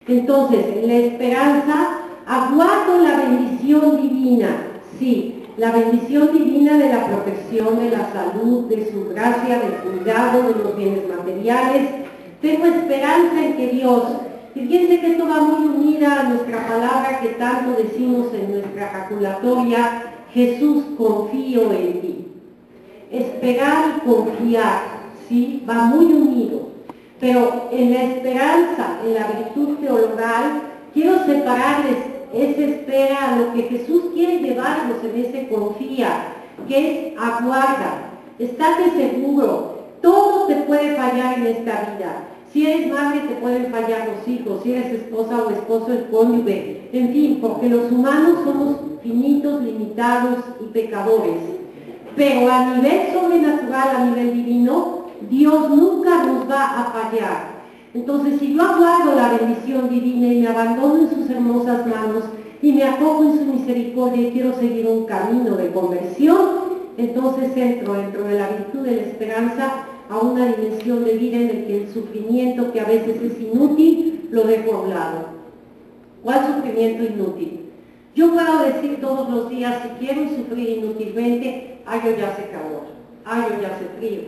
Entonces, en la esperanza, aguardo la bendición divina, sí, la bendición divina de la protección, de la salud, de su gracia, del cuidado, de los bienes materiales. Tengo esperanza en que Dios, y fíjense que esto va muy unida a nuestra palabra que tanto decimos en nuestra ejaculatoria: Jesús, confío en ti. Esperar y confiar, ¿sí? Va muy unido. Pero en la esperanza, en la virtud teologal, quiero separarles esa espera a lo que Jesús quiere llevarnos en ese confía, que es aguarda, estate seguro, todo te puede fallar en esta vida. Si eres madre te pueden fallar los hijos, si eres esposa o esposo el cónyuge, en fin, porque los humanos somos finitos, limitados y pecadores. Pero a nivel sobrenatural, a nivel divino, Dios nunca nos va a fallar. Entonces, si yo aguardo la bendición divina y me abandono en sus hermosas manos y me acojo en su misericordia y quiero seguir un camino de conversión, entonces entro dentro de la virtud de la esperanza a una dimensión de vida en la que el sufrimiento, que a veces es inútil, lo dejo a un lado. ¿Cuál sufrimiento inútil? Yo puedo decir todos los días, si quiero sufrir inútilmente, ay, hoy hace calor, ay, hoy hace frío,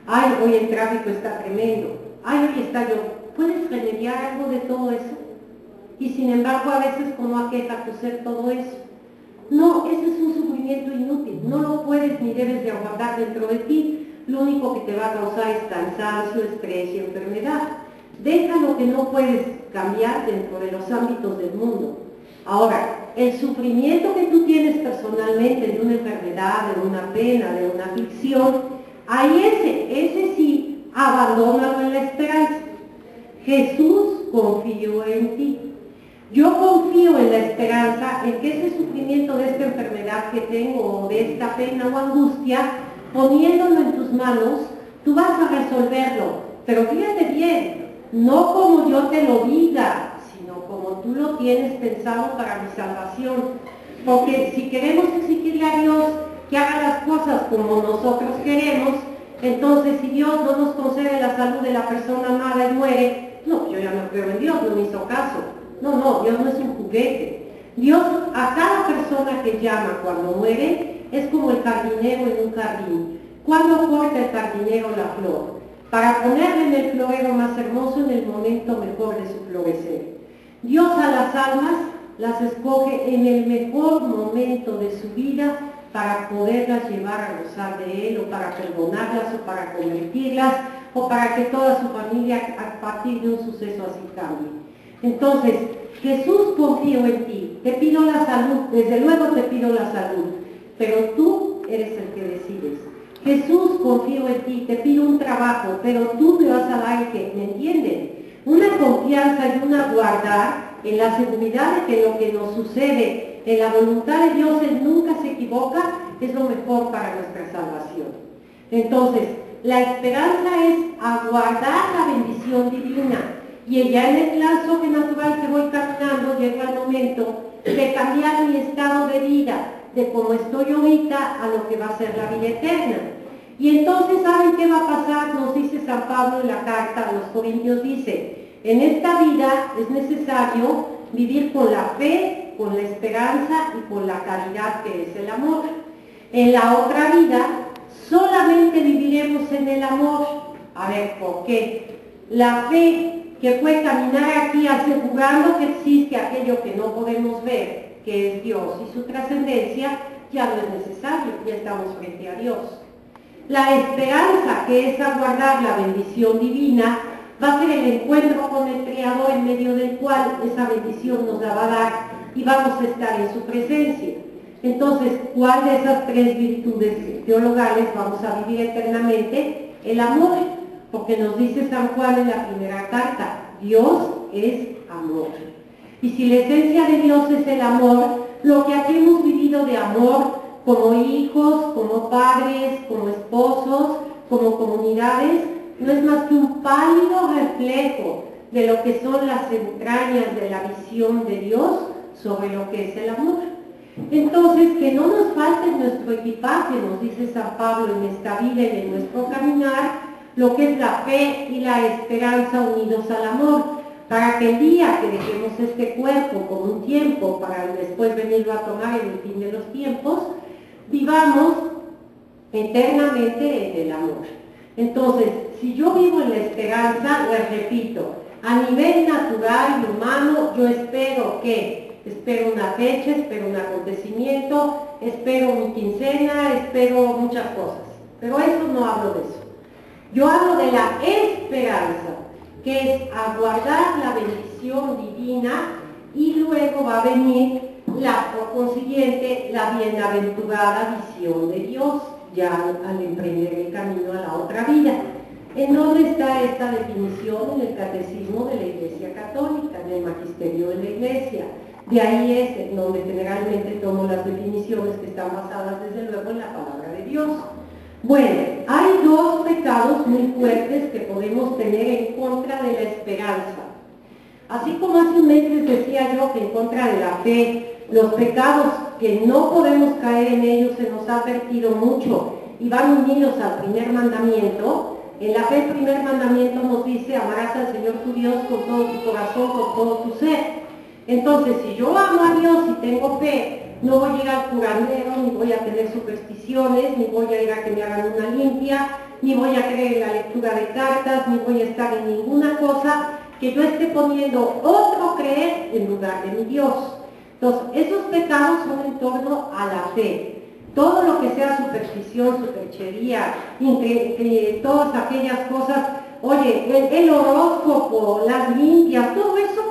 ay, hoy el tráfico está tremendo, ay, hoy está yo. ¿Puedes remediar algo de todo eso? Y sin embargo, a veces, ¿cómo aqueja tu ser todo eso? No, ese es un sufrimiento inútil, no lo puedes ni debes de aguardar dentro de ti. Lo único que te va a causar es cansancio, estrés y enfermedad. Deja lo que no puedes cambiar dentro de los ámbitos del mundo. Ahora, el sufrimiento que tú tienes personalmente de una enfermedad, de una pena, de una aflicción, ahí ese sí, abandónalo en la esperanza. Jesús, confío en ti. Yo confío en la esperanza en que ese sufrimiento de esta enfermedad que tengo, o de esta pena o angustia, poniéndolo en tus manos, tú vas a resolverlo. Pero fíjate bien, no como yo te lo diga, sino como tú lo tienes pensado para mi salvación. Porque si queremos exigirle a Dios que haga las cosas como nosotros queremos, entonces si Dios no nos concede la salud de la persona amada y muere, no, yo ya no creo en Dios, no me hizo caso. No, Dios no es un juguete. Dios a cada persona que llama cuando muere es como el jardinero en un jardín. ¿Cuándo corta el jardinero la flor? Para ponerla en el florero más hermoso en el momento mejor de su florecer. Dios a las almas las escoge en el mejor momento de su vida para poderlas llevar a gozar de Él, o para perdonarlas, o para convertirlas, o para que toda su familia a partir de un suceso así cambie. Entonces, Jesús, confío en ti, te pido la salud, desde luego te pido la salud, pero tú eres el que decides. Jesús, confío en ti, te pido un trabajo, pero tú me vas a dar el que, ¿me entienden? Una confianza y una guardar en la seguridad de que lo que nos sucede en la voluntad de Dios, Él nunca se equivoca, es lo mejor para nuestra salvación. Entonces, la esperanza es aguardar la bendición divina. Y ya en el plan sobrenatural que voy caminando, llega el momento de cambiar mi estado de vida, de cómo estoy ahorita a lo que va a ser la vida eterna. Y entonces, ¿saben qué va a pasar? Nos dice San Pablo en la carta a los Corintios, dice: en esta vida es necesario vivir con la fe, con la esperanza y con la caridad, que es el amor. En la otra vida solamente viviremos en el amor. A ver, ¿por qué? La fe, que fue caminar aquí asegurando que existe aquello que no podemos ver, que es Dios y su trascendencia, ya no es necesario, ya estamos frente a Dios. La esperanza, que es aguardar la bendición divina, va a ser el encuentro con el Creador, en medio del cual esa bendición nos la va a dar y vamos a estar en su presencia. Entonces, ¿cuál de esas tres virtudes teologales vamos a vivir eternamente? El amor. Porque nos dice San Juan en la primera carta, Dios es amor. Y si la esencia de Dios es el amor, lo que aquí hemos vivido de amor, como hijos, como padres, como esposos, como comunidades, no es más que un pálido reflejo de lo que son las entrañas de la visión de Dios sobre lo que es el amor. Entonces, que no nos falte nuestro equipaje, nos dice San Pablo, en esta vida y en nuestro caminar, lo que es la fe y la esperanza unidos al amor. para que el día que dejemos este cuerpo con un tiempo para después venirlo a tomar en el fin de los tiempos, vivamos eternamente en el amor. Entonces, si yo vivo en la esperanza, les repito, a nivel natural y humano, yo espero una fecha, espero un acontecimiento, espero mi quincena, espero muchas cosas. Pero eso no hablo de eso. Yo hablo de la esperanza, que es aguardar la bendición divina y luego va a venir, por consiguiente, la bienaventurada visión de Dios, ya al emprender el camino a la otra vida. ¿En dónde está esta definición? En el Catecismo de la Iglesia Católica, en el Magisterio de la Iglesia. De ahí es en donde generalmente tomo las definiciones que están basadas desde luego en la palabra de Dios. Bueno, hay dos pecados muy fuertes que podemos tener en contra de la esperanza. Así como hace un mes les decía yo que en contra de la fe, los pecados que no podemos caer en ellos se nos ha advertido mucho y van unidos al primer mandamiento. En la fe el primer mandamiento nos dice: amarás al Señor tu Dios con todo tu corazón, con todo tu ser. Entonces, si yo amo a Dios y tengo fe, no voy a ir al curandero, ni voy a tener supersticiones, ni voy a ir a que me hagan una limpia, ni voy a creer en la lectura de cartas, ni voy a estar en ninguna cosa que yo esté poniendo otro creer en lugar de mi Dios. Entonces, esos pecados son en torno a la fe. Todo lo que sea superstición, superchería, todas aquellas cosas, oye, el horóscopo, las limpias, todo eso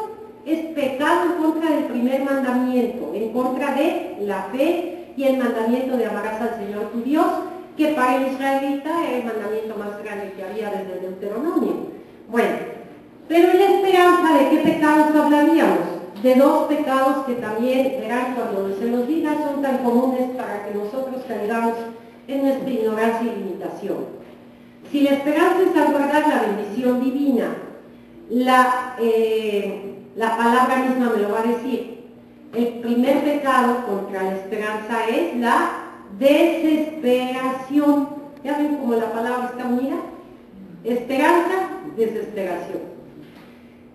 es pecado en contra del primer mandamiento, en contra de la fe y el mandamiento de amarás al Señor tu Dios, que para el israelita era el mandamiento más grande que había desde el Deuteronomio. Bueno, pero en la esperanza, ¿de qué pecados hablaríamos? De dos pecados que también, verán, cuando se los diga, son tan comunes para que nosotros caigamos en nuestra ignorancia y limitación. Si la esperanza es aguardar la bendición divina, la palabra misma me lo va a decir. El primer pecado contra la esperanza es la desesperación. ¿Ya ven cómo la palabra está unida? Esperanza, desesperación.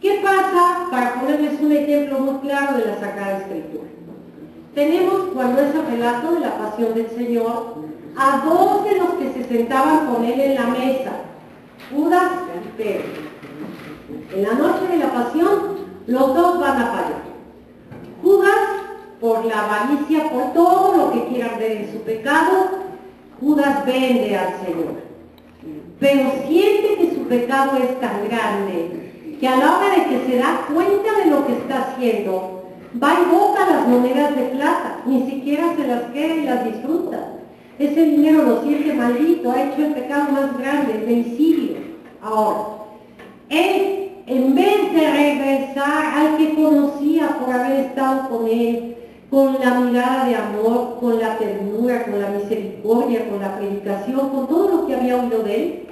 ¿Qué pasa? Para ponerles un ejemplo muy claro de la Sagrada Escritura. Tenemos, cuando es el relato de la pasión del Señor, a dos de los que se sentaban con él en la mesa, Judas y Pedro. En la noche de la pasión, los dos van a fallar. Judas, por la avaricia, por todo lo que quieran ver en su pecado, Judas vende al Señor. Pero siente que su pecado es tan grande que a la hora de que se da cuenta de lo que está haciendo, va y bota las monedas de plata, ni siquiera se las queda y las disfruta. Ese dinero lo siente maldito, ha hecho el pecado más grande, el homicidio. Ahora, él, en vez de regresar al que conocía por haber estado con él, con la mirada de amor, con la ternura, con la misericordia, con la predicación, con todo lo que había oído de él,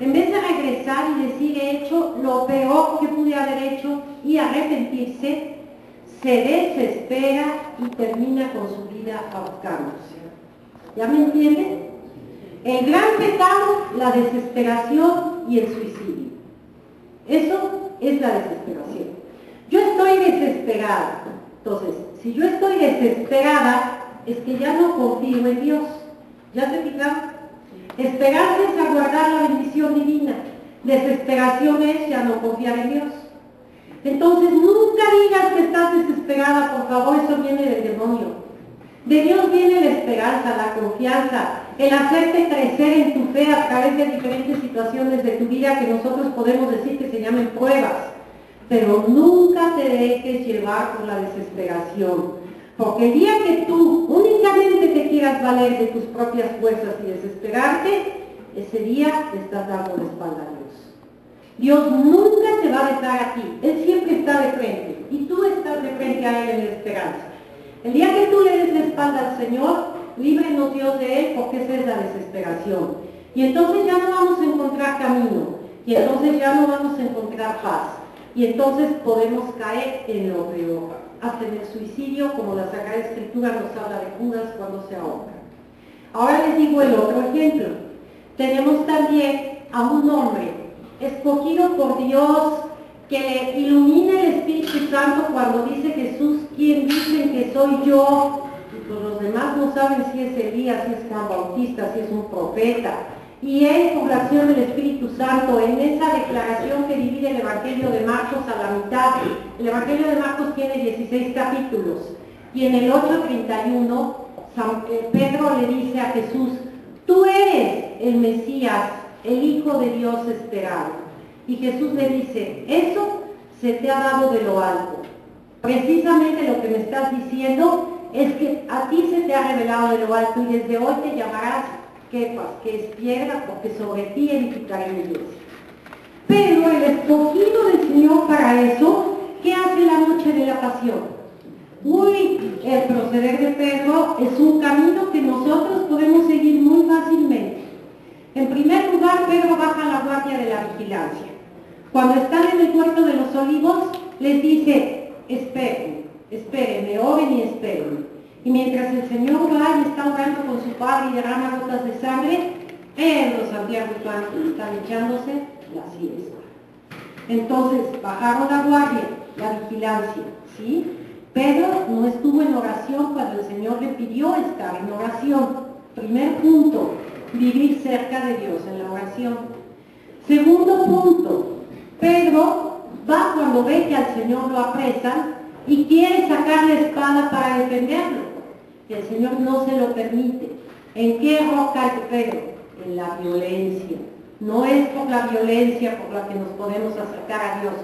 en vez de regresar y decir: he hecho lo peor que pude haber hecho, y arrepentirse, se desespera y termina con su vida ahorcándose. ¿Ya me entienden? El gran pecado, la desesperación y el suicidio. Eso es la desesperación. Yo estoy desesperada. Entonces, si yo estoy desesperada, es que ya no confío en Dios. ¿Ya se fijaron? Esperanza es aguardar la bendición divina. Desesperación es ya no confiar en Dios. Entonces, nunca digas que estás desesperada, por favor, eso viene del demonio. De Dios viene la esperanza, la confianza, el hacerte crecer en tu fe a través de diferentes situaciones de tu vida que nosotros podemos decir que se llaman pruebas. Pero nunca te dejes llevar por la desesperación. Porque el día que tú únicamente te quieras valer de tus propias fuerzas y desesperarte, ese día te estás dando la espalda a Dios. Dios nunca te va a dejar a ti. Él siempre está de frente. Y tú estás de frente a Él en la esperanza. El día que tú le des la espalda al Señor, líbrenos Dios de Él, porque esa es la desesperación. Y entonces ya no vamos a encontrar camino. Y entonces ya no vamos a encontrar paz. Y entonces podemos caer en lo peor. Hasta en el suicidio, como la Sagrada Escritura nos habla de Judas cuando se ahoga. Ahora les digo el otro ejemplo. Tenemos también a un hombre escogido por Dios, que le ilumine el Espíritu Santo cuando dice Jesús, ¿quién dicen que soy yo? Y pues los demás no saben si es Elías, si es Juan Bautista, si es un profeta. Y él, por la acción del Espíritu Santo, en esa declaración que divide el Evangelio de Marcos a la mitad, el Evangelio de Marcos tiene 16 capítulos, y en el 8:31, Pedro le dice a Jesús, tú eres el Mesías, el Hijo de Dios esperado. Y Jesús le dice, eso se te ha dado de lo alto. Precisamente lo que me estás diciendo es que a ti se te ha revelado de lo alto y desde hoy te llamarás Kefas, que es piedra, porque sobre ti edificaré mi iglesia. Pero el escogido del Señor para eso, ¿qué hace la noche de la pasión? El proceder de Pedro es un camino que nosotros podemos seguir muy fácilmente. En primer lugar, Pedro baja la guardia de la vigilancia. Cuando están en el huerto de los olivos, les dice, espérenme, oren y espérenme. Y mientras el Señor va y está orando con su Padre y derrama gotas de sangre, los Santiago y Juan están echándose la siesta. Entonces, bajaron la guardia, la vigilancia, ¿sí? Pedro no estuvo en oración cuando el Señor le pidió estar en oración. Primer punto, vivir cerca de Dios en la oración. Segundo punto, Pedro va cuando ve que al Señor lo apresan y quiere sacar la espada para defenderlo. Y el Señor no se lo permite. ¿En qué error cae Pedro? En la violencia. No es por la violencia por la que nos podemos acercar a Dios.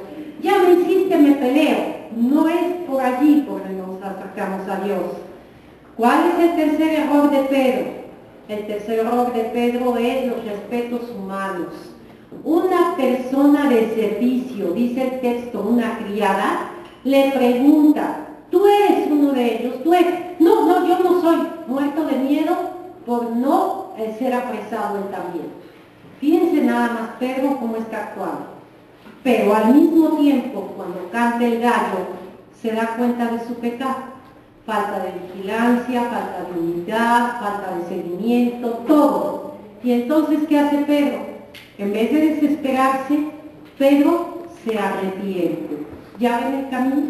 Ya me hiciste, me peleo. No es por allí por donde nos acercamos a Dios. ¿Cuál es el tercer error de Pedro? El tercer error de Pedro es los respetos humanos. Una persona de servicio, dice el texto, una criada, le pregunta, ¿tú eres uno de ellos? ¿Tú eres? No, yo no soy, muerto de miedo por no ser apresado él también. Fíjense nada más Pedro cómo está actuando. Pero al mismo tiempo, cuando canta el gallo, se da cuenta de su pecado. Falta de vigilancia, falta de unidad, falta de seguimiento, todo. Y entonces, ¿qué hace Pedro? En vez de desesperarse, Pedro se arrepiente. ¿Ya ven el camino?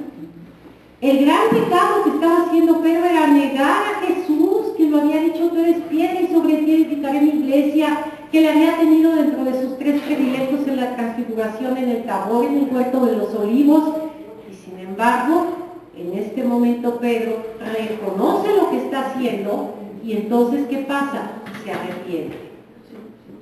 El gran pecado que estaba haciendo Pedro era negar a Jesús, que lo había dicho, tú eres piedra y sobre ti edificaré mi iglesia, que le había tenido dentro de sus 3 predilectos en la transfiguración, en el Tabor, en el huerto de los olivos. Y sin embargo, en este momento Pedro reconoce lo que está haciendo y entonces, ¿qué pasa? Se arrepiente.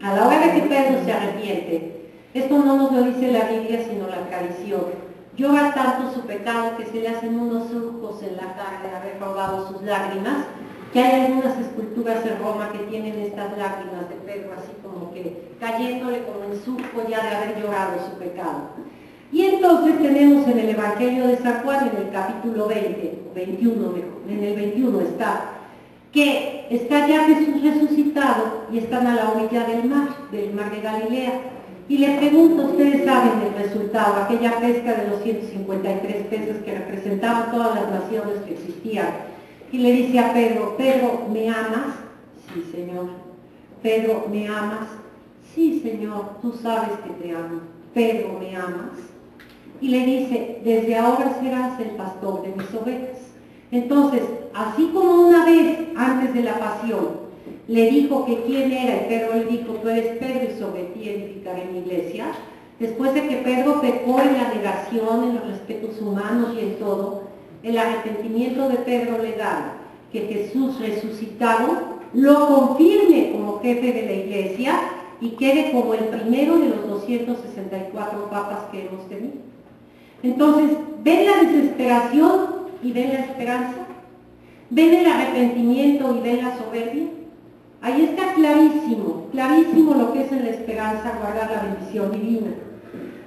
A la hora de que Pedro se arrepiente, esto no nos lo dice la Biblia, sino la tradición. Llora tanto su pecado que se le hacen unos surcos en la cara de haber robado sus lágrimas, que hay algunas esculturas en Roma que tienen estas lágrimas de Pedro así como que cayéndole como en surco ya de haber llorado su pecado. Y entonces tenemos en el Evangelio de San Juan, en el capítulo 21 mejor, en el 21 está, que está ya Jesús resucitado y están a la orilla del mar de Galilea. Y le pregunto, ustedes saben el resultado, aquella pesca de los 153 peces que representaban todas las naciones que existían. Y le dice a Pedro, Pedro, ¿me amas? Sí, Señor. Pedro, ¿me amas? Sí, Señor, tú sabes que te amo. Pedro, ¿me amas? Y le dice, desde ahora serás el pastor de mis ovejas. Entonces, así como una vez antes de la pasión, le dijo que quién era, y Pedro le dijo, tú eres Pedro y sobre ti edificaré mi iglesia. Después de que Pedro pecó en la negación, en los respetos humanos y en todo, el arrepentimiento de Pedro le da que Jesús resucitado lo confirme como jefe de la iglesia y quede como el primero de los 264 papas que hemos tenido. Entonces, ¿ven la desesperación y ven la esperanza? ¿Ven el arrepentimiento y ven la soberbia? Ahí está clarísimo, clarísimo lo que es en la esperanza guardar la bendición divina.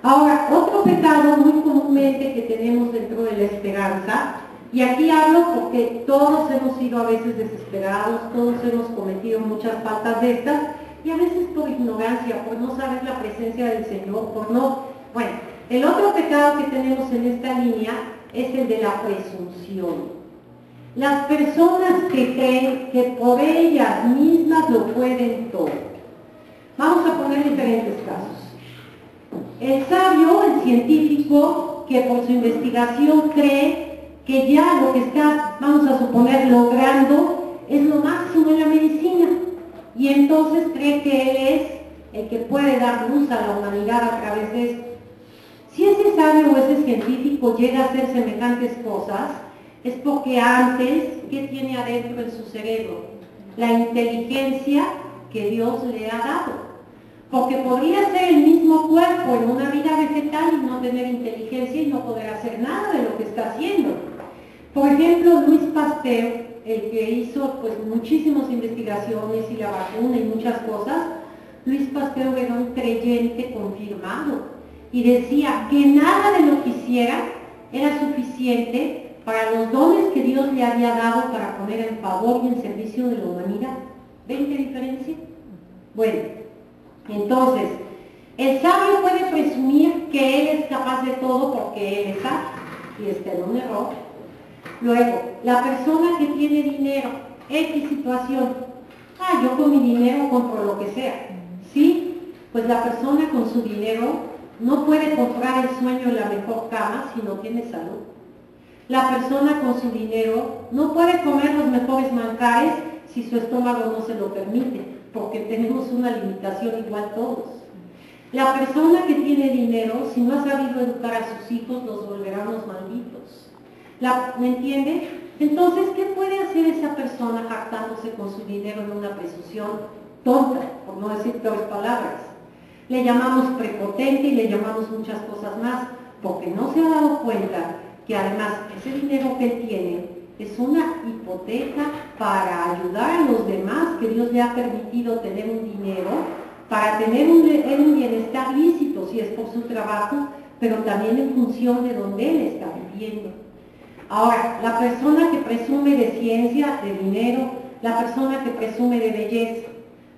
Ahora, otro pecado muy comúnmente que tenemos dentro de la esperanza, y aquí hablo porque todos hemos sido a veces desesperados, todos hemos cometido muchas faltas de estas, y a veces por ignorancia, por no saber la presencia del Señor, por no... Bueno, el otro pecado que tenemos en esta línea es el de la presunción. Las personas que creen que por ellas mismas lo pueden todo. Vamos a poner diferentes casos. El sabio, el científico, que por su investigación cree que ya lo que está, vamos a suponer, logrando es lo máximo en la medicina. Y entonces cree que él es el que puede dar luz a la humanidad a través de esto. Si ese sabio o ese científico llega a hacer semejantes cosas, es porque antes, ¿qué tiene adentro en su cerebro? La inteligencia que Dios le ha dado. Porque podría ser el mismo cuerpo en una vida vegetal y no tener inteligencia y no poder hacer nada de lo que está haciendo. Por ejemplo, Luis Pasteur, el que hizo pues muchísimas investigaciones y la vacuna y muchas cosas, Luis Pasteur era un creyente confirmado y decía que nada de lo que hiciera era suficiente para los dones que Dios le había dado para poner en favor y en servicio de la humanidad. ¿Ven qué diferencia? Bueno, entonces, el sabio puede presumir que él es capaz de todo porque él es sabio y está en un error. Luego, la persona que tiene dinero, X situación, yo con mi dinero compro lo que sea. Sí, pues la persona con su dinero no puede comprar el sueño de la mejor cama si no tiene salud. La persona con su dinero no puede comer los mejores manjares si su estómago no se lo permite, porque tenemos una limitación igual todos. La persona que tiene dinero, si no ha sabido educar a sus hijos, los volverá unos malditos. ¿Me entiende? Entonces, ¿qué puede hacer esa persona jactándose con su dinero en una presunción tonta, por no decir peores palabras? Le llamamos prepotente y le llamamos muchas cosas más, porque no se ha dado cuenta que además ese dinero que él tiene es una hipoteca para ayudar a los demás, que Dios le ha permitido tener un dinero, para tener un bienestar lícito, si es por su trabajo, pero también en función de donde él está viviendo. Ahora, la persona que presume de ciencia, de dinero, la persona que presume de belleza,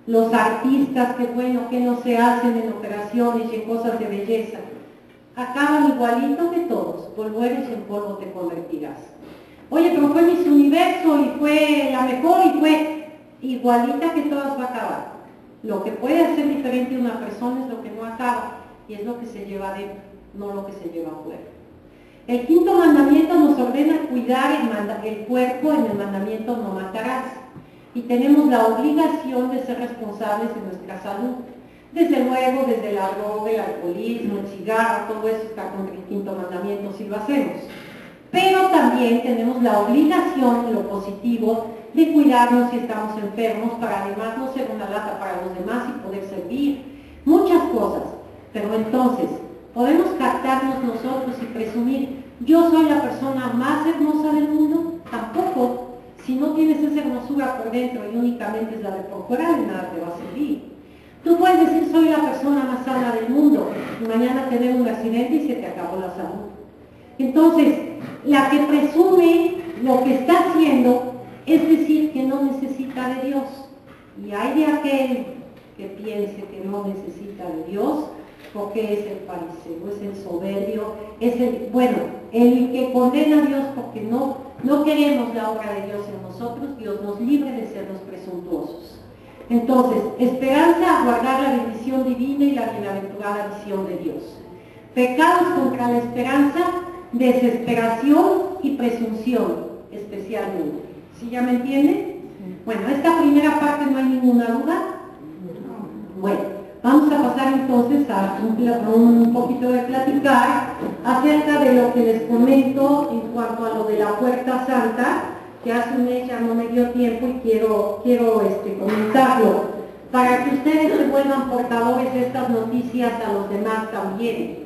los artistas que bueno, que no se hacen en operaciones y en cosas de belleza, acaban igualito que todos, polvo eres y en polvo te convertirás. Oye, pero fue Miss Universo y fue la mejor y fue igualita que todas va a acabar. Lo que puede hacer diferente a una persona es lo que no acaba y es lo que se lleva adentro, no lo que se lleva afuera. El quinto mandamiento nos ordena cuidar el cuerpo en el mandamiento no matarás. Y tenemos la obligación de ser responsables de nuestra salud. Desde luego, desde la droga, el alcoholismo, el cigarro, todo eso está contra el quinto mandamiento si lo hacemos. Pero también tenemos la obligación, en lo positivo, de cuidarnos si estamos enfermos para además no ser una lata para los demás y poder servir. Muchas cosas. Pero entonces, ¿podemos jactarnos nosotros y presumir, yo soy la persona más hermosa del mundo? Tampoco. Si no tienes esa hermosura por dentro y únicamente es la de por fuera, de nada te va a servir. Tú puedes decir, soy la persona más sana del mundo, y mañana tener un accidente y se te acabó la salud. Entonces, la que presume lo que está haciendo, es decir, que no necesita de Dios. Y hay de aquel que piense que no necesita de Dios, porque es el fariseo, es el soberbio, es el que condena a Dios porque no queremos la obra de Dios en nosotros. Dios nos libre de ser los presuntuosos. Entonces, esperanza a guardar la bendición divina y la bienaventurada visión de Dios. Pecados contra la esperanza, desesperación y presunción, especialmente. ¿Sí ya me entienden? Bueno, esta primera parte no hay ninguna duda. Bueno. Vamos a pasar entonces a un poquito de platicar acerca de lo que les comento en cuanto a lo de la Puerta Santa, que hace un mes ya no me dio tiempo y quiero comentarlo, para que ustedes se vuelvan portadores de estas noticias a los demás también.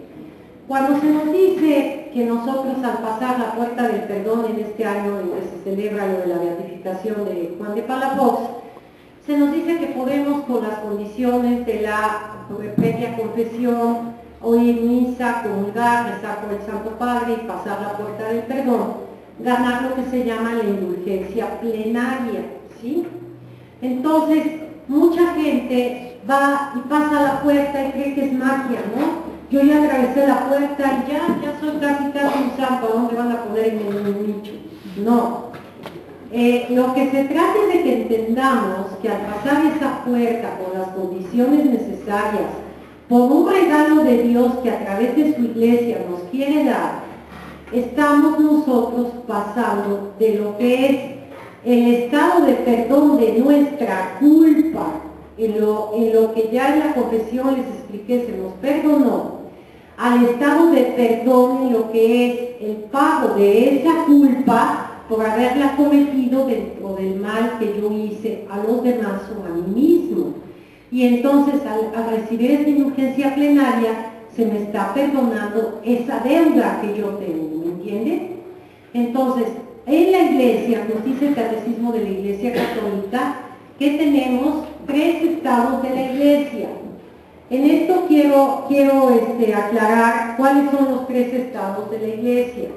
Cuando se nos dice que nosotros al pasar la Puerta del Perdón en este año en que se celebra lo de la beatificación de Juan de Palafox, se nos dice que podemos, con las condiciones de la previa confesión, oír misa, comulgar, rezar por el Santo Padre y pasar la Puerta del Perdón, ganar lo que se llama la indulgencia plenaria, ¿sí? Entonces, mucha gente va y pasa la puerta y cree que es magia, ¿no? Yo ya atravesé la puerta y ya soy casi un santo, ¿a dónde van a poner en el nicho? No. Lo que se trata es de que entendamos que al pasar esa puerta con las condiciones necesarias por un regalo de Dios que a través de su iglesia nos quiere dar, estamos nosotros pasando de lo que es el estado de perdón de nuestra culpa, en lo que ya en la confesión les expliqué, se nos perdonó, al estado de perdón en lo que es el pago de esa culpa por haberla cometido dentro del mal que yo hice a los demás o a mí mismo. Y entonces al recibir esta indulgencia plenaria se me está perdonando esa deuda que yo tengo, ¿me entiendes? Entonces, en la iglesia, nos dice el Catecismo de la Iglesia Católica, que tenemos 3 estados de la iglesia. En esto quiero aclarar cuáles son los 3 estados de la iglesia.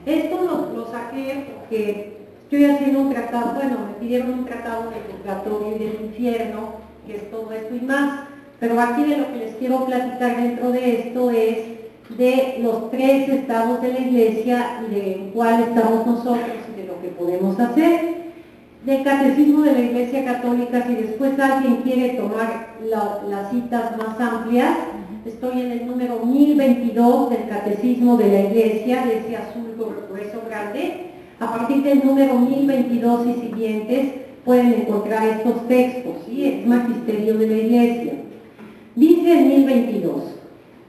Esto lo saqué porque estoy haciendo un tratado, bueno, me pidieron un tratado del purgatorio y del infierno, que es todo esto y más, pero aquí de lo que les quiero platicar dentro de esto es de los 3 estados de la iglesia y de cuál estamos nosotros y de lo que podemos hacer. Del Catecismo de la Iglesia Católica, si después alguien quiere tomar las citas más amplias, estoy en el número 1022 del Catecismo de la Iglesia, de ese azul grueso grande. A partir del número 1022 y siguientes pueden encontrar estos textos, ¿sí? Es Magisterio de la Iglesia. Dice el 1022,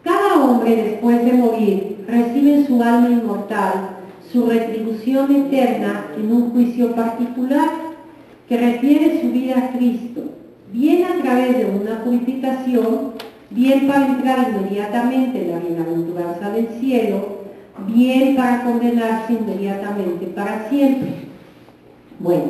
cada hombre después de morir recibe en su alma inmortal su retribución eterna en un juicio particular que refiere su vida a Cristo, bien a través de una purificación, bien para entrar inmediatamente en la bienaventuranza del cielo, bien para condenarse inmediatamente para siempre. Bueno,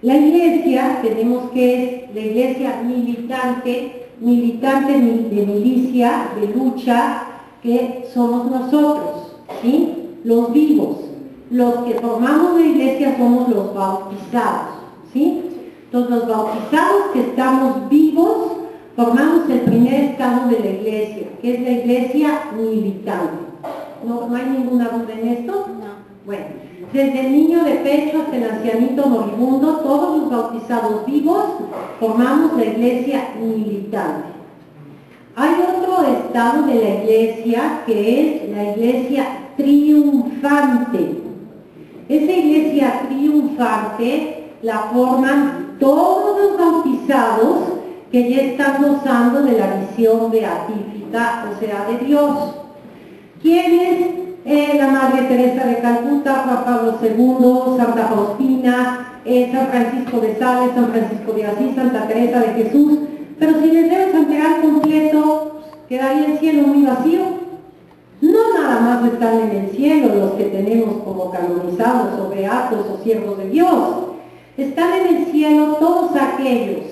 la iglesia, tenemos que es la iglesia militante de milicia, de lucha, que somos nosotros, ¿sí? Los vivos. Los que formamos la iglesia somos los bautizados, ¿sí? Entonces los bautizados que estamos vivos formamos el primer estado de la iglesia, que es la iglesia militante. ¿No hay ninguna duda en esto? No. Bueno, desde el niño de pecho hasta el ancianito moribundo, todos los bautizados vivos formamos la iglesia militante. Hay otro estado de la iglesia que es la iglesia triunfante. Esa iglesia triunfante la forman todos los bautizados que ya están gozando de la visión beatífica, o sea, de Dios. ¿Quiénes? La Madre Teresa de Calcuta, Juan Pablo II, Santa Faustina, San Francisco de Sales, San Francisco de Asís, Santa Teresa de Jesús. Pero si les deben santear completo, quedaría el cielo muy vacío. No nada más están en el cielo los que tenemos como canonizados o beatos o siervos de Dios. Están en el cielo todos aquellos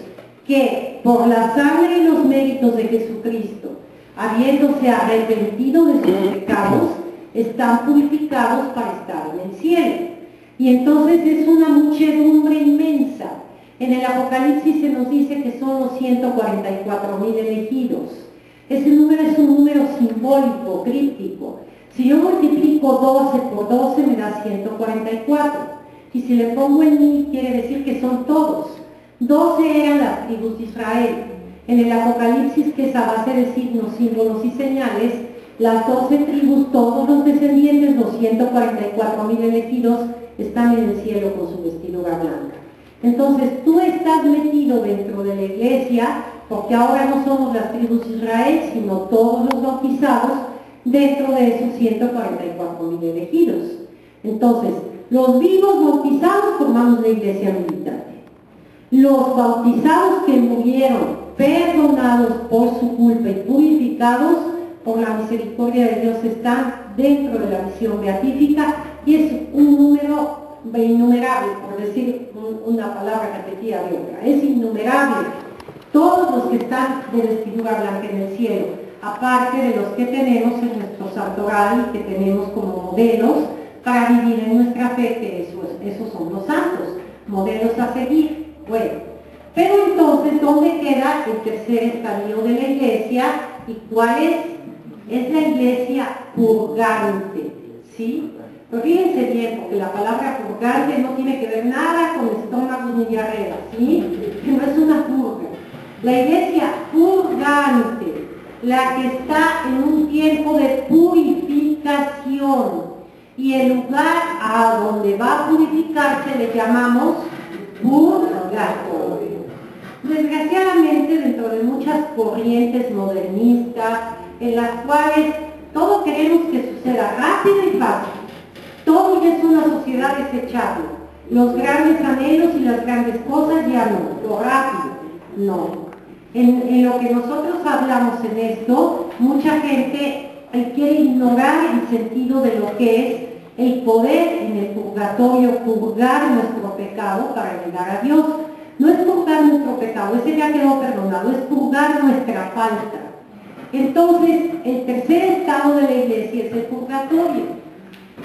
que por la sangre y los méritos de Jesucristo, habiéndose arrepentido de sus pecados, están purificados para estar en el cielo. Y entonces es una muchedumbre inmensa. En el Apocalipsis se nos dice que son los 144,000 elegidos. Ese número es un número simbólico, críptico. Si yo multiplico 12 por 12 me da 144. Y si le pongo el 1000 quiere decir que son todos. 12 eran las tribus de Israel. En el Apocalipsis, que es a base de signos, símbolos y señales, las 12 tribus, todos los descendientes, los 144,000 elegidos, están en el cielo con su vestidura blanca. Entonces tú estás metido dentro de la iglesia, porque ahora no somos las tribus de Israel, sino todos los bautizados dentro de esos 144,000 elegidos. Entonces, los vivos bautizados formamos la iglesia militante. Los bautizados que murieron perdonados por su culpa y purificados por la misericordia de Dios están dentro de la misión beatífica, y es un número innumerable, por decir una palabra repetida de otra. Es innumerable todos los que están de vestidura blanca en el cielo, aparte de los que tenemos en nuestro santoral, que tenemos como modelos para vivir en nuestra fe, que esos son los santos, modelos a seguir. Bueno, pero entonces, ¿dónde queda el tercer estadio de la iglesia? ¿Y cuál es? Es la iglesia purgante, ¿sí? Pero fíjense bien, porque la palabra purgante no tiene que ver nada con estómagos ni diarrea, ¿sí? Que no es una purga. La iglesia purgante, la que está en un tiempo de purificación. Y el lugar a donde va a purificarse le llamamos purgatorio. Desgraciadamente, dentro de muchas corrientes modernistas, en las cuales todo queremos que suceda rápido y fácil, todo ya es una sociedad desechable. Los grandes anhelos y las grandes cosas ya no, lo rápido, no. En lo que nosotros hablamos en esto, mucha gente quiere ignorar el sentido de lo que es el poder en el purgatorio, purgar nuestro pecado para llegar a Dios. No es purgar nuestro pecado, ese ya quedó perdonado, es purgar nuestra falta. Entonces, el tercer estado de la iglesia es el purgatorio.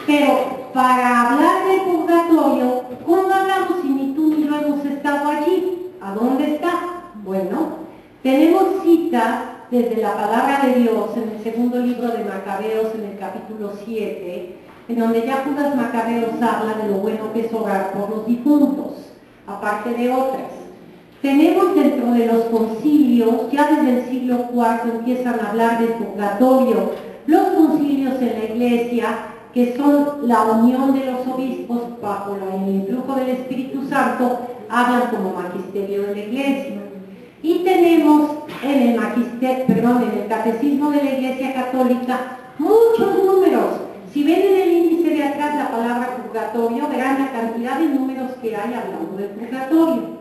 Pero para hablar del purgatorio, ¿cómo hablamos si ni tú ni yo hemos estado allí? ¿A dónde está? Bueno, tenemos cita desde la palabra de Dios en el segundo libro de Macabeos, en el capítulo 7, en donde ya Judas Macabeos habla de lo bueno que es orar por los difuntos, aparte de otras. Tenemos dentro de los concilios, ya desde el siglo IV empiezan a hablar del purgatorio, los concilios en la iglesia, que son la unión de los obispos bajo el influjo del Espíritu Santo, hablan como magisterio de la iglesia. Y tenemos en el en el catecismo de la Iglesia Católica muchos números. Si ven en el índice de atrás la palabra purgatorio, verán la cantidad de números que hay hablando del purgatorio.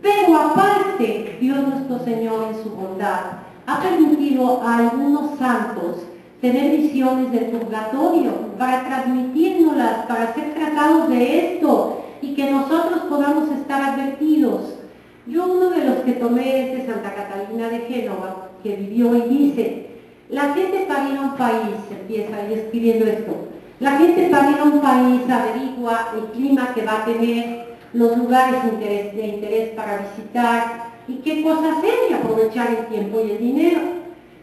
Pero aparte, Dios nuestro Señor en su bondad ha permitido a algunos santos tener visiones del purgatorio para transmitírnoslas, para ser tratados de esto y que nosotros podamos estar advertidos. Yo, uno de los que tomé es de Santa Catalina de Génova, que vivió y dice: la gente para ir a un país, empieza ahí escribiendo esto, la gente para ir a un país averigua el clima que va a tener, los lugares de interés para visitar y qué cosas hacer y aprovechar el tiempo y el dinero.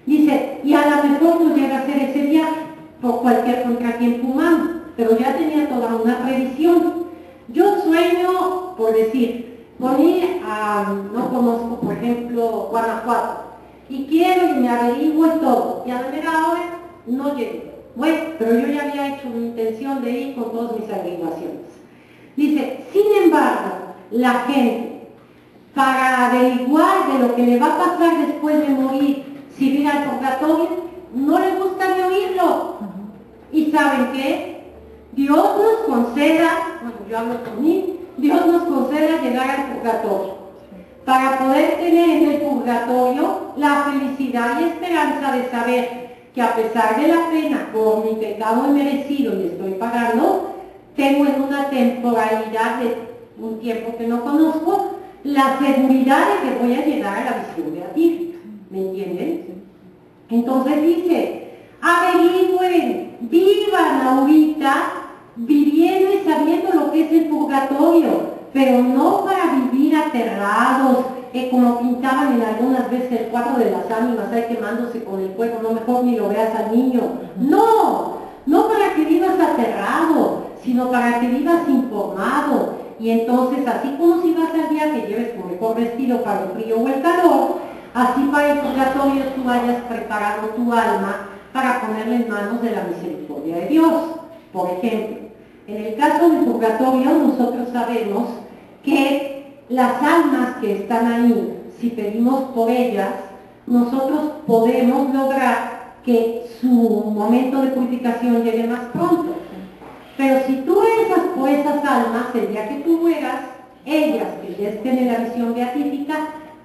Dice, y a lo mejor no llega a hacer ese viaje por cualquier contratiempo humano, pero ya tenía toda una previsión. Yo sueño, por decir, con ir a, no conozco, por ejemplo, Guanajuato, y quiero y me averiguo y todo, y a la mera hora no llegué. Bueno, pero yo ya había hecho mi intención de ir con todas mis averiguaciones. Dice, sin embargo, la gente, para averiguar de lo que le va a pasar después de morir, si viene al purgatorio, no le gusta ni oírlo. ¿Y saben qué? Dios nos conceda, bueno, yo hablo por mí, Dios nos conceda llegar al purgatorio, para poder tener en el purgatorio la felicidad y esperanza de saber que a pesar de la pena por mi pecado merecido y estoy pagando, tengo en una temporalidad de un tiempo que no conozco, la seguridad de que voy a llegar a la visión beatífica. ¿Me entienden? Entonces dice, averigüen, vivan ahorita viviendo y sabiendo lo que es el purgatorio, pero no para vivir aterrados, como pintaban en algunas veces el cuadro de las ánimas, ahí quemándose con el fuego, no, mejor ni lo veas al niño. No, no para que vivas aterrado, sino para que vivas informado. Y entonces, así como si vas al viaje, lleves tu mejor vestido para el frío o el calor, así para el purgatorio tú hayas preparado tu alma para ponerla en manos de la misericordia de Dios. Por ejemplo, en el caso del purgatorio nosotros sabemos que las almas que están ahí, si pedimos por ellas, nosotros podemos lograr que su momento de purificación llegue más pronto. Pero si tú rezas por esas almas, el día que tú mueras, ellas que ya estén en la visión beatífica,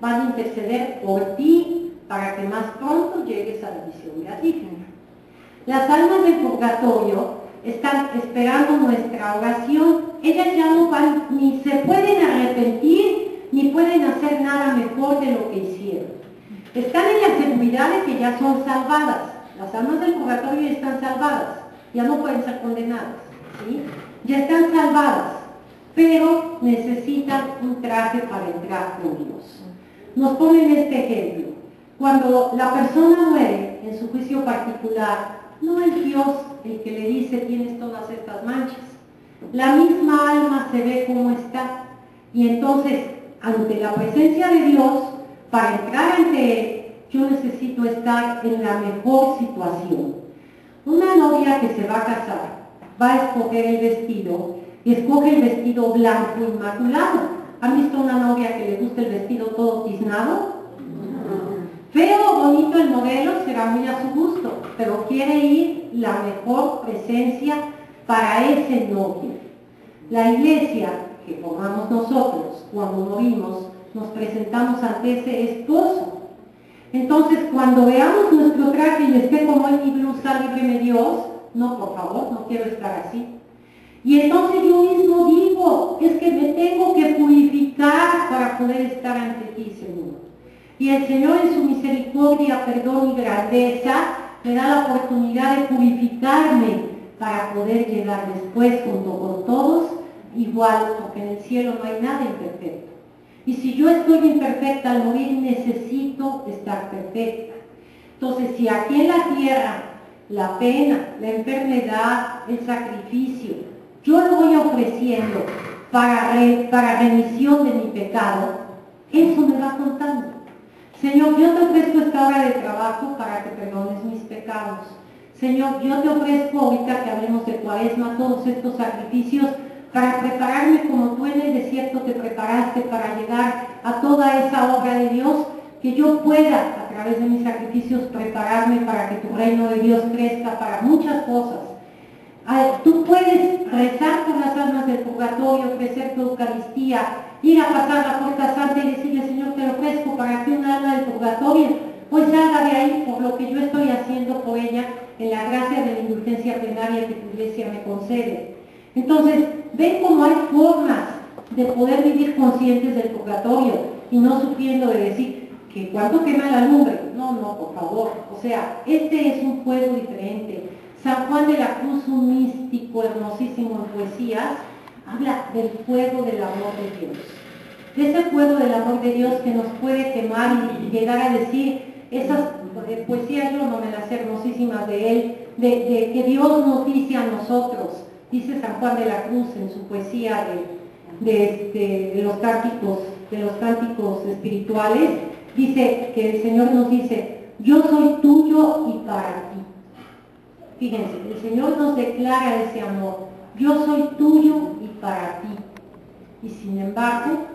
van a interceder por ti para que más pronto llegues a la visión beatífica. Las almas del purgatorio están esperando nuestra oración. Ellas ya no van, ni se pueden arrepentir, ni pueden hacer nada mejor de lo que hicieron. Están en la seguridad de que ya son salvadas. Las almas del purgatorio ya están salvadas, ya no pueden ser condenadas, ¿sí? Ya están salvadas, pero necesitan un traje para entrar con Dios. Nos ponen este ejemplo. Cuando la persona muere en su juicio particular, no es Dios el que le dice tienes todas estas manchas. La misma alma se ve como está. Y entonces, ante la presencia de Dios, para entrar ante Él, yo necesito estar en la mejor situación. Una novia que se va a casar va a escoger el vestido y escoge el vestido blanco inmaculado. ¿Han visto una novia que le gusta el vestido todo tiznado? Feo o bonito el modelo será muy a su gusto, pero quiere ir la mejor presencia para ese novio. La iglesia que formamos nosotros, cuando morimos, nos presentamos ante ese esposo. Entonces, cuando veamos nuestro traje y esté como en mi blusa, líbreme Dios, no, por favor, no quiero estar así. Y entonces yo mismo digo, es que me tengo que purificar para poder estar ante ti, Señor. Y el Señor en su misericordia, perdón y grandeza, me da la oportunidad de purificarme para poder llegar después junto con todos, igual, porque en el cielo no hay nada imperfecto. Y si yo estoy imperfecta al morir, necesito estar perfecta. Entonces, si aquí en la tierra, la pena, la enfermedad, el sacrificio, yo lo voy ofreciendo para remisión de mi pecado, eso me va contando. Señor, yo te ofrezco esta hora de trabajo para que perdones mis pecados. Señor, yo te ofrezco ahorita que hablemos de Cuaresma, todos estos sacrificios para prepararme como tú en el desierto te preparaste para llegar a toda esa obra de Dios, que yo pueda a través de mis sacrificios prepararme para que tu reino de Dios crezca para muchas cosas. Tú puedes rezar por las almas del purgatorio, ofrecer tu Eucaristía, ir a pasar la puerta santa y decirle, Señor, te lo ofrezco para que un alma del purgatorio pues salga de ahí por lo que yo estoy haciendo por ella en la gracia de la indulgencia plenaria que tu iglesia me concede. Entonces, ven cómo hay formas de poder vivir conscientes del purgatorio y no sufriendo de decir que cuánto quema la lumbre. No, no, por favor. O sea, este es un fuego diferente. San Juan de la Cruz, un místico hermosísimo en poesías, habla del fuego del amor de Dios. De ese fuego del amor de Dios que nos puede quemar y llegar a decir esas poesías, yo no me las sé hermosísimas de él, de que Dios nos dice a nosotros. Dice San Juan de la Cruz en su poesía de los cánticos espirituales, dice que el Señor nos dice, yo soy tuyo y para ti. Fíjense, el Señor nos declara ese amor, yo soy tuyo y para ti. Y sin embargo,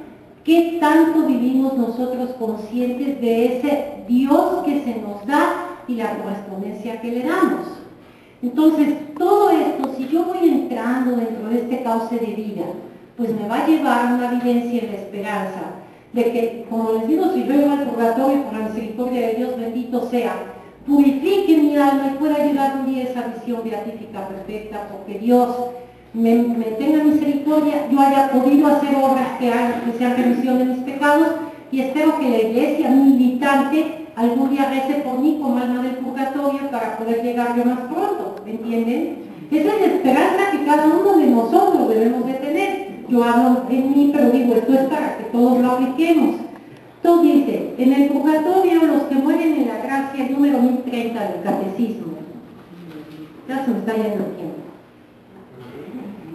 ¿qué tanto vivimos nosotros conscientes de ese Dios que se nos da y la correspondencia que le damos? Entonces, todo esto, si yo voy entrando dentro de este cauce de vida, pues me va a llevar a una vivencia en la esperanza de que, como les digo, si yo llego al purgatorio por la misericordia de Dios, bendito sea, purifique mi alma y pueda llegar un día a esa visión beatífica perfecta, porque Dios me tenga misericordia, yo haya podido hacer obras que sean remisión de mis pecados, y espero que la iglesia militante algún día rece por mí como alma del purgatorio para poder llegar yo más pronto, ¿me entienden? Esa es la esperanza que cada uno de nosotros debemos de tener. Yo hablo en mí, pero digo, esto es para que todos lo apliquemos. Entonces dice, en el purgatorio los que mueren en la gracia, número 1030 del catecismo. Ya se me está yendo el tiempo.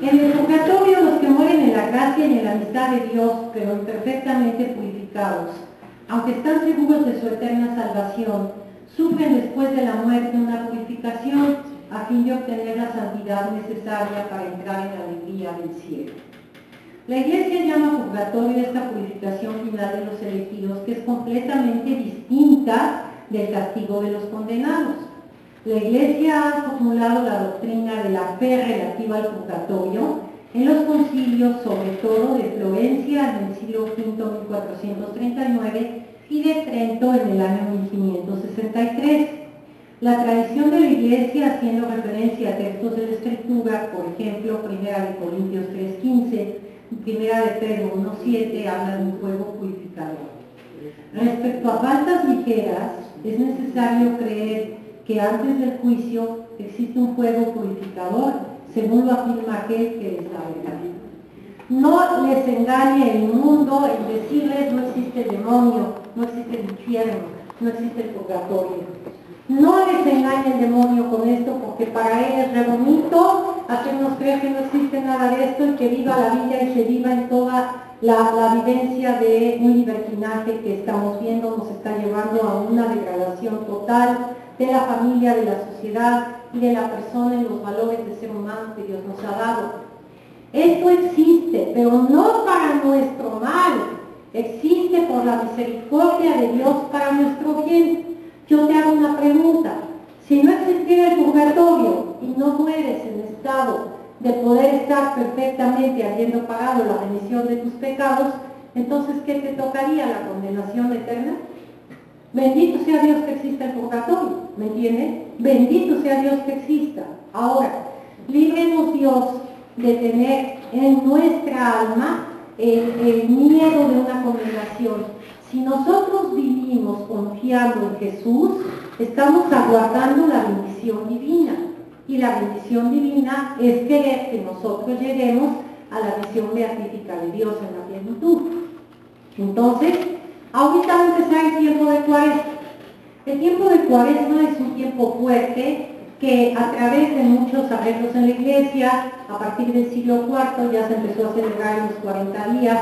En el purgatorio los que mueren en la gracia y en la amistad de Dios, pero imperfectamente purificados, aunque están seguros de su eterna salvación, sufren después de la muerte una purificación a fin de obtener la santidad necesaria para entrar en la alegría del cielo. La Iglesia llama purgatorio esta purificación final de los elegidos, que es completamente distinta del castigo de los condenados. La Iglesia ha formulado la doctrina de la fe relativa al purgatorio en los concilios, sobre todo de Florencia en el siglo V, 1439, y de Trento en el año 1563. La tradición de la Iglesia, haciendo referencia a textos de la Escritura, por ejemplo, 1 Corintios 3:15, y 1 Pedro 1:7, habla de un fuego purificador. Respecto a faltas ligeras, es necesario creer que antes del juicio existe un fuego purificador, según lo afirma aquel que es la verdad. No les engañe el mundo en decirles no existe el demonio, no existe el infierno, no existe el purgatorio. No les engañe el demonio con esto, porque para él es re bonito hacernos creer cree que no existe nada de esto y que viva la vida y se viva en toda la vivencia de un libertinaje que estamos viendo, nos está llevando a una degradación total de la familia, de la sociedad y de la persona en los valores de ser humano que Dios nos ha dado. Esto existe, pero no para nuestro mal, existe por la misericordia de Dios para nuestro bien. Yo te hago una pregunta: si no existiera el purgatorio y no mueres en estado de poder estar perfectamente habiendo pagado la remisión de tus pecados, entonces ¿qué te tocaría? ¿La condenación eterna? Bendito sea Dios que exista el purgatorio, ¿me entiende? Bendito sea Dios que exista. Ahora, líbrenos Dios de tener en nuestra alma el miedo de una condenación. Si nosotros vivimos confiando en Jesús, estamos aguardando la bendición divina. Y la bendición divina es querer que nosotros lleguemos a la visión beatífica de Dios en la plenitud. Entonces, ahorita va a empezar el tiempo de Cuaresma. El tiempo de Cuaresma es un tiempo fuerte que a través de muchos arreglos en la Iglesia, a partir del siglo IV ya se empezó a celebrar los 40 días.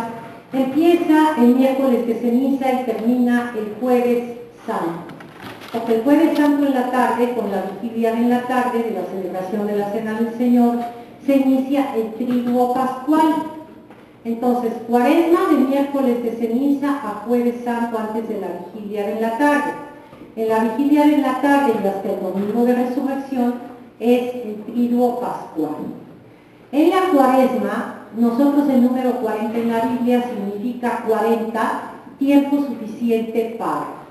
Empieza el miércoles de ceniza y termina el jueves santo. Porque el jueves santo en la tarde, con la vigilia en la tarde de la celebración de la Cena del Señor, se inicia el triduo pascual. Entonces, Cuaresma de miércoles de ceniza a jueves santo antes de la vigilia en la tarde. En la vigilia de la tarde y hasta el domingo de resurrección es el triduo pascual. En la Cuaresma, nosotros el número 40 en la Biblia significa 40, tiempo suficiente para.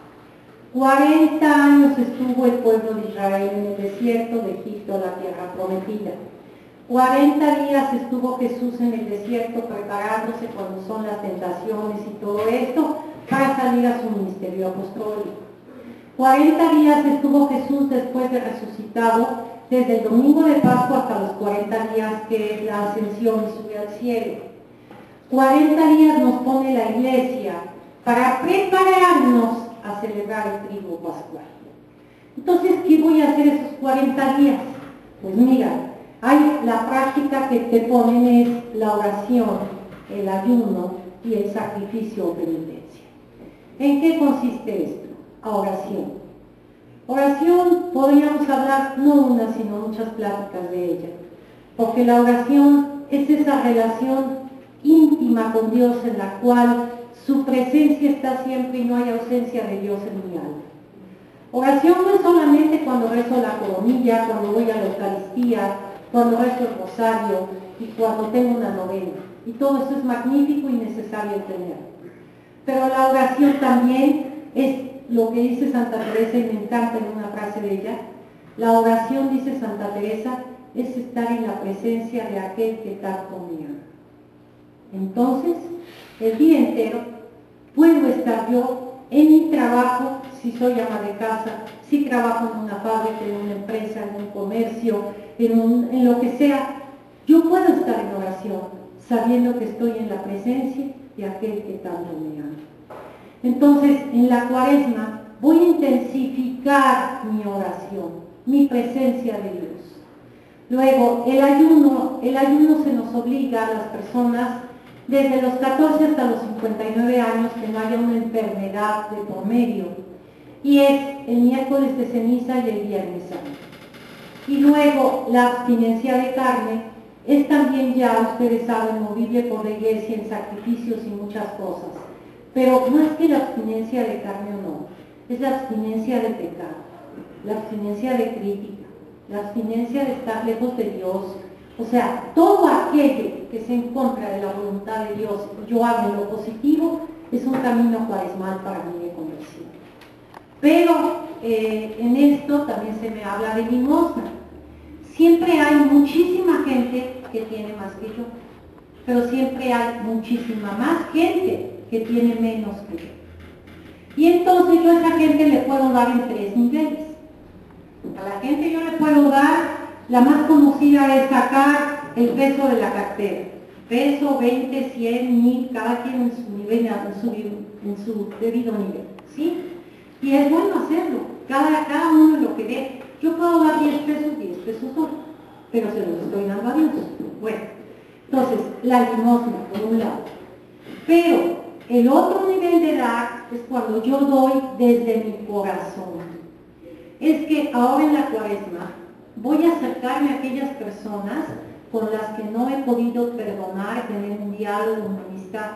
40 años estuvo el pueblo de Israel en el desierto de Egipto, la tierra prometida. 40 días estuvo Jesús en el desierto preparándose cuando son las tentaciones y todo esto para salir a su ministerio apostólico. 40 días estuvo Jesús después de resucitado, desde el domingo de Pascua hasta los 40 días que es la ascensión y sube al cielo. 40 días nos pone la Iglesia para prepararnos a celebrar el triduo pascual. Entonces, ¿qué voy a hacer esos 40 días? Pues mira, hay la práctica que te ponen es la oración, el ayuno y el sacrificio o penitencia. ¿En qué consiste esto? Oración. Oración, podríamos hablar no una, sino muchas pláticas de ella, porque la oración es esa relación íntima con Dios en la cual su presencia está siempre y no hay ausencia de Dios en mi alma. Oración no es solamente cuando rezo la coronilla, cuando voy a la Eucaristía, cuando rezo el rosario y cuando tengo una novena. Y todo eso es magnífico y necesario tener. Pero la oración también es lo que dice Santa Teresa, y me encanta en una frase de ella. La oración, dice Santa Teresa, es estar en la presencia de aquel que tanto me ama. Entonces, el día entero puedo estar yo en mi trabajo, si soy ama de casa, si trabajo en una fábrica, en una empresa, en un comercio, en lo que sea, yo puedo estar en oración, sabiendo que estoy en la presencia de aquel que tanto me ama. Entonces, en la Cuaresma voy a intensificar mi oración, mi presencia de Dios. Luego, el ayuno se nos obliga a las personas desde los 14 hasta los 59 años que no haya una enfermedad de por medio. Y es el miércoles de ceniza y el viernes santo. Y luego, la abstinencia de carne es también, ya ustedes saben, movible por la Iglesia en sacrificios y muchas cosas. Pero más que la abstinencia de carne o no, es la abstinencia de pecado, la abstinencia de crítica, la abstinencia de estar lejos de Dios. O sea, todo aquello que se en contra de la voluntad de Dios, yo hago en lo positivo, es un camino cuaresmal para mí de conversión. Pero en esto también se me habla de limosna. Siempre hay muchísima gente que tiene más que yo, pero siempre hay muchísima más gente que tiene menos que yo. Y entonces yo a esa gente le puedo dar en 3 niveles. A la gente yo le puedo dar, la más conocida es sacar el peso de la cartera. Peso, 20, 100, 1000, cada quien en su nivel, en su debido nivel, ¿sí? Y es bueno hacerlo, cada uno lo que dé. Yo puedo dar 10 pesos solo, pero se los estoy dando a a Dios. Bueno, entonces, la limosna, por un lado. Pero el otro nivel de dar es cuando yo doy desde mi corazón. Es que ahora en la Cuaresma voy a acercarme a aquellas personas con las que no he podido perdonar, tener un diálogo, una amistad.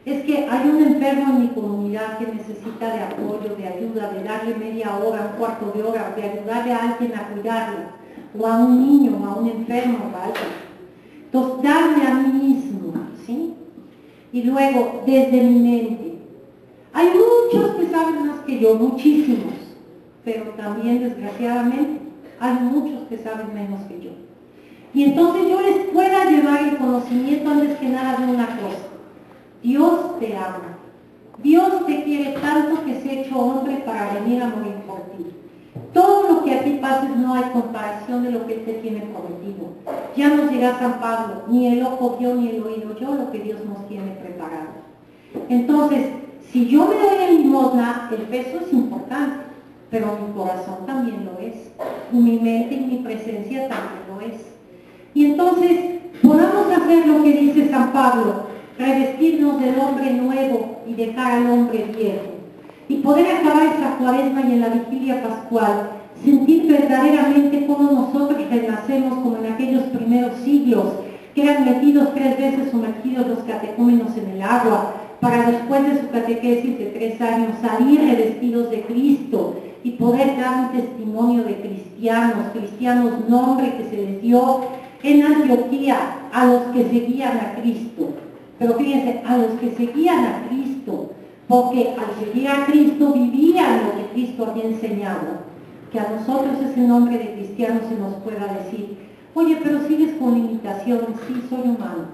Es que hay un enfermo en mi comunidad que necesita de apoyo, de ayuda, de darle media hora, un cuarto de hora, de ayudarle a alguien a cuidarlo, o a un niño, o a un enfermo, o a alguien. Entonces, darme a mí mismo, ¿sí? Y luego, desde mi mente. Hay muchos que saben más que yo, muchísimos, pero también, desgraciadamente, hay muchos que saben menos que yo. Y entonces yo les pueda llevar el conocimiento antes que nada de una cosa. Dios te ama. Dios te quiere tanto que se ha hecho hombre para venir a morir por ti. Todo lo que a ti pases no hay comparación de lo que Él te tiene prometido. Ya nos dirá San Pablo, ni el ojo vio ni el oído yo lo que Dios nos tiene preparado. Entonces, si yo me doy en limosna, el peso es importante, pero mi corazón también lo es. Y mi mente y mi presencia también lo es. Y entonces, podamos hacer lo que dice San Pablo, revestirnos del hombre nuevo y dejar al hombre viejo. Y poder acabar esta Cuaresma y en la vigilia pascual, sentir verdaderamente cómo nosotros renacemos como en aquellos primeros siglos, que eran metidos 3 veces sumergidos los catecúmenos en el agua, para después de su catequesis de 3 años salir revestidos de Cristo y poder dar un testimonio de cristianos, nombre que se les dio en Antioquía a los que seguían a Cristo. Pero fíjense, a los que seguían a Cristo, porque al seguir a Cristo vivían lo que Cristo había enseñado. Que a nosotros ese nombre de cristiano se nos pueda decir, oye, pero sigues con limitaciones, sí, soy humano,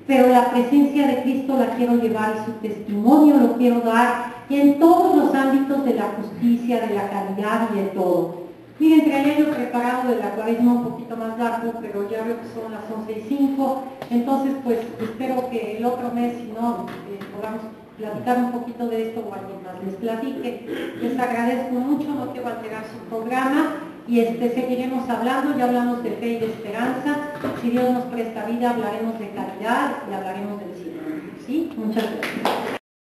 pero la presencia de Cristo la quiero llevar y su testimonio lo quiero dar en todos los ámbitos de la justicia, de la caridad y de todo. Miren, traía yo preparado de la Cuaresma un poquito más largo, pero ya veo que son las 11:05, entonces pues espero que el otro mes, si no, podamos platicar un poquito de esto o alguien más les platique. Les agradezco mucho, no quiero alterar su programa y seguiremos hablando, ya hablamos de fe y de esperanza. Si Dios nos presta vida, hablaremos de caridad y hablaremos del cielo. ¿Sí? Muchas gracias.